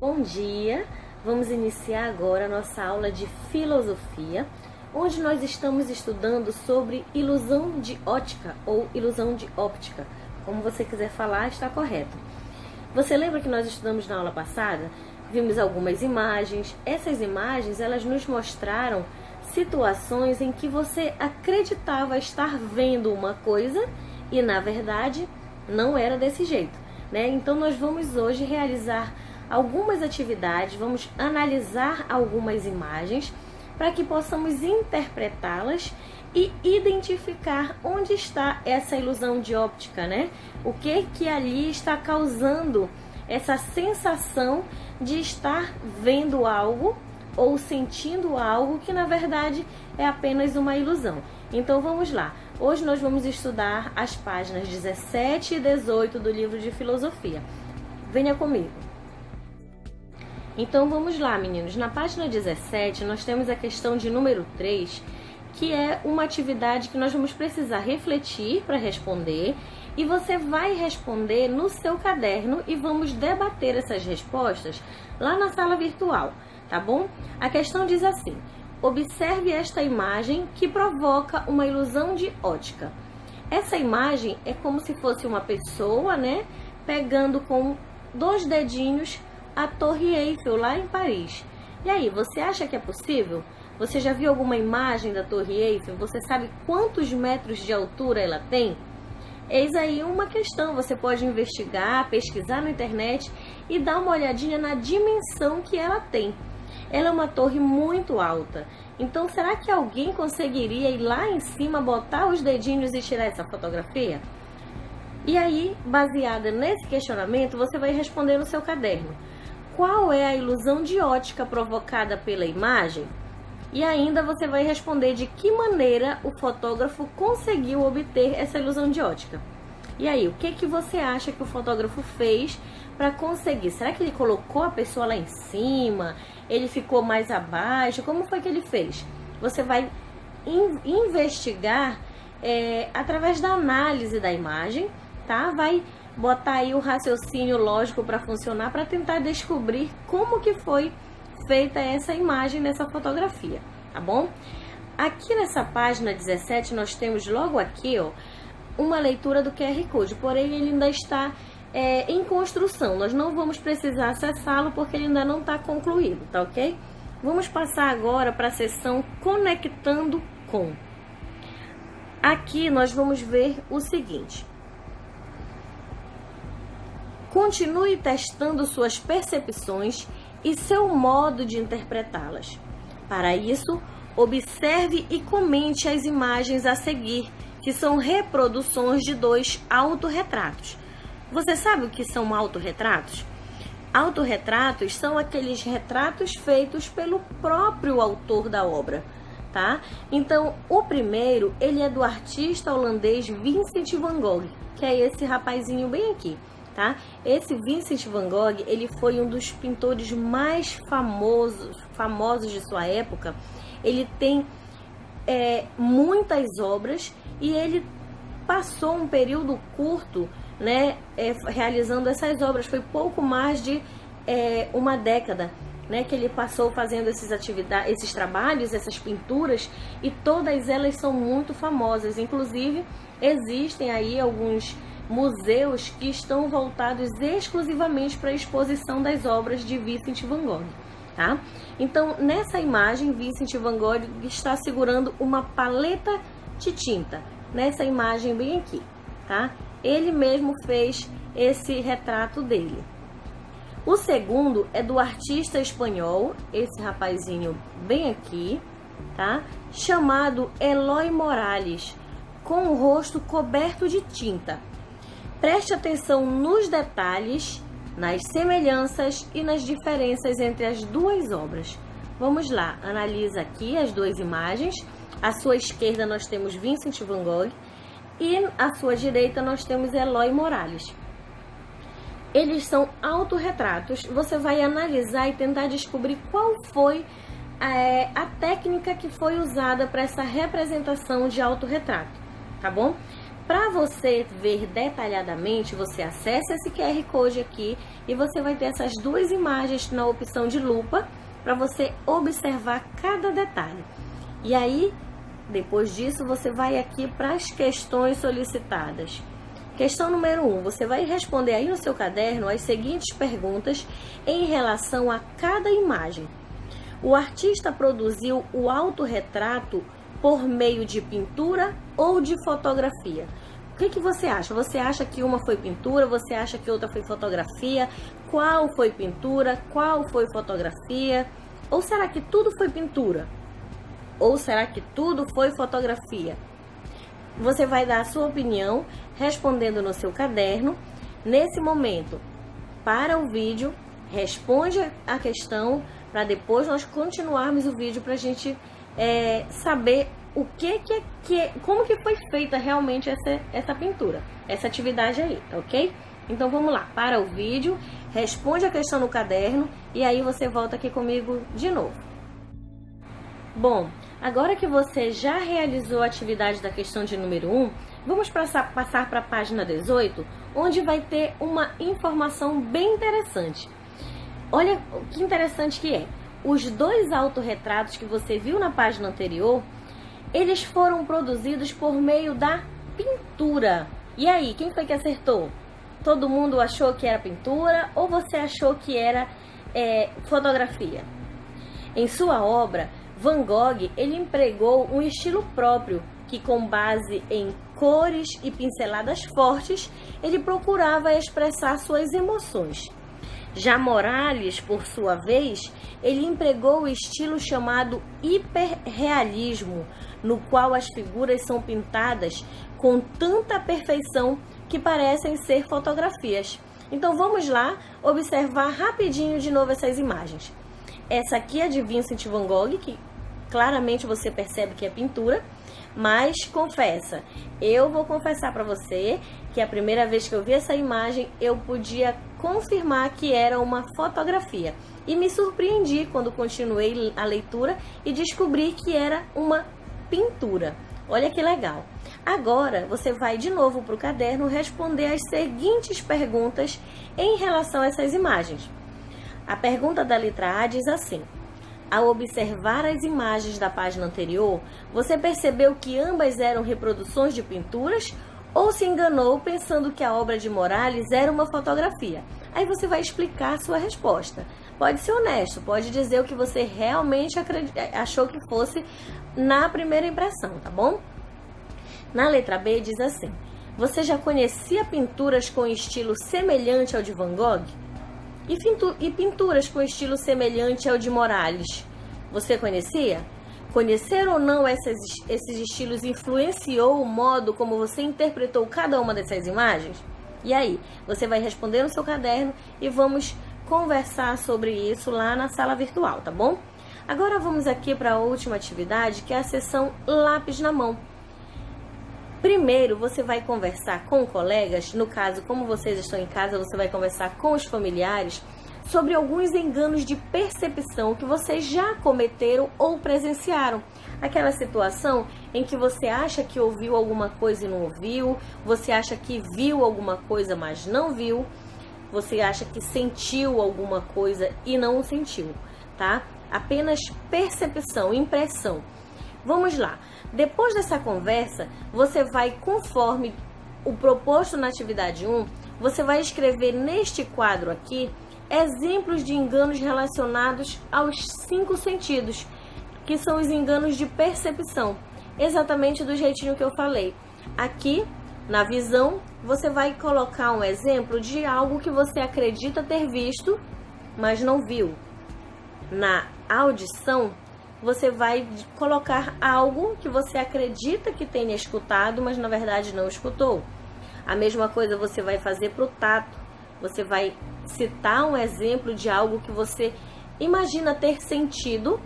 Bom dia! Vamos iniciar agora a nossa aula de filosofia, onde nós estamos estudando sobre ilusão de ótica ou ilusão de óptica. Como você quiser falar, está correto. Você lembra que nós estudamos na aula passada? Vimos algumas imagens. Essas imagens, elas nos mostraram situações em que você acreditava estar vendo uma coisa e, na verdade, não era desse jeito, né? Então, nós vamos hoje realizar algumas atividades, vamos analisar algumas imagens para que possamos interpretá-las e identificar onde está essa ilusão de óptica, né? O que ali está causando essa sensação de estar vendo algo ou sentindo algo que na verdade é apenas uma ilusão. Então vamos lá. Hoje nós vamos estudar as páginas 17 e 18 do livro de filosofia. Venha comigo. Então vamos lá, meninos. Na página 17 nós temos a questão de número 3, que é uma atividade que nós vamos precisar refletir para responder, e você vai responder no seu caderno e vamos debater essas respostas lá na sala virtual, tá bom? A questão diz assim: observe esta imagem que provoca uma ilusão de ótica. Essa imagem é como se fosse uma pessoa, né, pegando com 2 dedinhos a Torre Eiffel lá em Paris. E aí, você acha que é possível? Você já viu alguma imagem da Torre Eiffel? Você sabe quantos metros de altura ela tem? Eis aí uma questão, você pode investigar, pesquisar na internet e dar uma olhadinha na dimensão que ela tem. Ela é uma torre muito alta, então será que alguém conseguiria ir lá em cima, botar os dedinhos e tirar essa fotografia? E aí, baseada nesse questionamento, você vai responder no seu caderno: qual é a ilusão de ótica provocada pela imagem? E ainda você vai responder de que maneira o fotógrafo conseguiu obter essa ilusão de ótica. E aí, o que você acha que o fotógrafo fez para conseguir? Será que ele colocou a pessoa lá em cima? Ele ficou mais abaixo? Como foi que ele fez? Você vai investigar através da análise da imagem, tá? Vai botar aí o raciocínio lógico para funcionar, para tentar descobrir como que foi feita essa imagem nessa fotografia, tá bom? Aqui nessa página 17 nós temos logo aqui, ó, uma leitura do QR Code, porém ele ainda está em construção. Nós não vamos precisar acessá-lo porque ele ainda não está concluído, tá ok? Vamos passar agora para a seção Conectando com. Aqui nós vamos ver o seguinte: continue testando suas percepções e seu modo de interpretá-las. Para isso, observe e comente as imagens a seguir, que são reproduções de 2 autorretratos. Você sabe o que são autorretratos? Autorretratos são aqueles retratos feitos pelo próprio autor da obra, tá? Então, o primeiro, ele é do artista holandês Vincent van Gogh, que é esse rapazinho bem aqui. Tá? Esse Vincent van Gogh, ele foi um dos pintores mais famosos de sua época. Ele tem muitas obras e ele passou um período curto, né, realizando essas obras. Foi pouco mais de uma década, né, que ele passou fazendo esses trabalhos, essas pinturas, e todas elas são muito famosas. Inclusive, existem aí alguns museus que estão voltados exclusivamente para a exposição das obras de Vincent van Gogh, tá? Então, nessa imagem, Vincent van Gogh está segurando uma paleta de tinta, nessa imagem bem aqui, tá? Ele mesmo fez esse retrato dele. O segundo é do artista espanhol, esse rapazinho bem aqui, tá? Chamado Eloy Morales, com o rosto coberto de tinta. Preste atenção nos detalhes, nas semelhanças e nas diferenças entre as 2 obras. Vamos lá, analisa aqui as 2 imagens. À sua esquerda nós temos Vincent van Gogh e à sua direita nós temos Eloy Morales. Eles são autorretratos. Você vai analisar e tentar descobrir qual foi a técnica que foi usada para essa representação de autorretrato, tá bom? Para você ver detalhadamente, você acessa esse QR Code aqui e você vai ter essas duas imagens na opção de lupa para você observar cada detalhe. E aí, depois disso, você vai aqui para as questões solicitadas. Questão número 1, você vai responder aí no seu caderno as seguintes perguntas em relação a cada imagem. O artista produziu o autorretrato por meio de pintura ou de fotografia? O que você acha? Você acha que uma foi pintura? Você acha que outra foi fotografia? Qual foi pintura? Qual foi fotografia? Ou será que tudo foi pintura? Ou será que tudo foi fotografia? Você vai dar a sua opinião respondendo no seu caderno. Nesse momento, para o vídeo, responde a questão para depois nós continuarmos o vídeo para a gente saber o como que foi feita realmente essa pintura, essa atividade aí, ok? Então vamos lá, para o vídeo, responde a questão no caderno e aí você volta aqui comigo de novo. Bom, agora que você já realizou a atividade da questão de número 1, vamos passar para a página 18, onde vai ter uma informação bem interessante. Olha que interessante que é. Os dois autorretratos que você viu na página anterior, eles foram produzidos por meio da pintura. E aí, quem foi que acertou? Todo mundo achou que era pintura ou você achou que era fotografia? Em sua obra, Van Gogh ele empregou um estilo próprio que, com base em cores e pinceladas fortes, ele procurava expressar suas emoções. Já Morales, por sua vez, ele empregou o estilo chamado hiperrealismo, no qual as figuras são pintadas com tanta perfeição que parecem ser fotografias. Então vamos lá observar rapidinho de novo essas imagens. Essa aqui é de Vincent Van Gogh, que claramente você percebe que é pintura, mas eu vou confessar para você que a primeira vez que eu vi essa imagem, eu podia confirmar que era uma fotografia. E me surpreendi quando continuei a leitura e descobri que era uma pintura. Olha que legal. Agora, você vai de novo para o caderno responder as seguintes perguntas em relação a essas imagens. A pergunta da letra A diz assim: ao observar as imagens da página anterior, você percebeu que ambas eram reproduções de pinturas ou se enganou pensando que a obra de Morales era uma fotografia? Aí você vai explicar a sua resposta. Pode ser honesto, pode dizer o que você realmente achou que fosse na primeira impressão, tá bom? Na letra B diz assim: você já conhecia pinturas com estilo semelhante ao de Van Gogh? E pinturas com estilo semelhante ao de Morales? Você conhecia? Conhecer ou não esses estilos influenciou o modo como você interpretou cada uma dessas imagens? E aí, você vai responder no seu caderno e vamos conversar sobre isso lá na sala virtual, tá bom? Agora vamos aqui para a última atividade, que é a sessão lápis na mão. Primeiro, você vai conversar com colegas, no caso, como vocês estão em casa, você vai conversar com os familiares sobre alguns enganos de percepção que vocês já cometeram ou presenciaram. Aquela situação em que você acha que ouviu alguma coisa e não ouviu, você acha que viu alguma coisa, mas não viu, você acha que sentiu alguma coisa e não sentiu, tá? Apenas percepção, impressão. Vamos lá. Depois dessa conversa, você vai, conforme o proposto na atividade 1, você vai escrever neste quadro aqui exemplos de enganos relacionados aos 5 sentidos, que são os enganos de percepção, exatamente do jeitinho que eu falei. Aqui, na visão, você vai colocar um exemplo de algo que você acredita ter visto, mas não viu. Na audição, você vai colocar algo que você acredita que tenha escutado, mas na verdade não escutou. A mesma coisa você vai fazer para o tato. Você vai citar um exemplo de algo que você imagina ter sentido,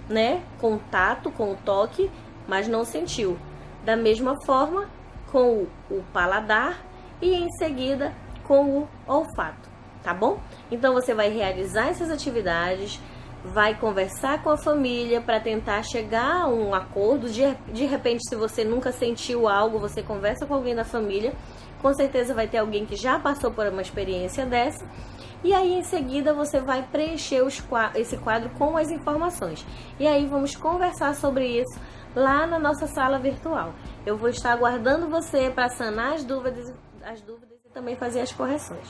né? Com o tato, com o toque, mas não sentiu. Da mesma forma, com o paladar e em seguida com o olfato, tá bom? Então você vai realizar essas atividades, vai conversar com a família para tentar chegar a um acordo. De repente, se você nunca sentiu algo, você conversa com alguém da família, com certeza vai ter alguém que já passou por uma experiência dessa. E aí, em seguida, você vai preencher esse quadro com as informações. E aí, vamos conversar sobre isso lá na nossa sala virtual. Eu vou estar aguardando você para sanar as dúvidas e também fazer as correções.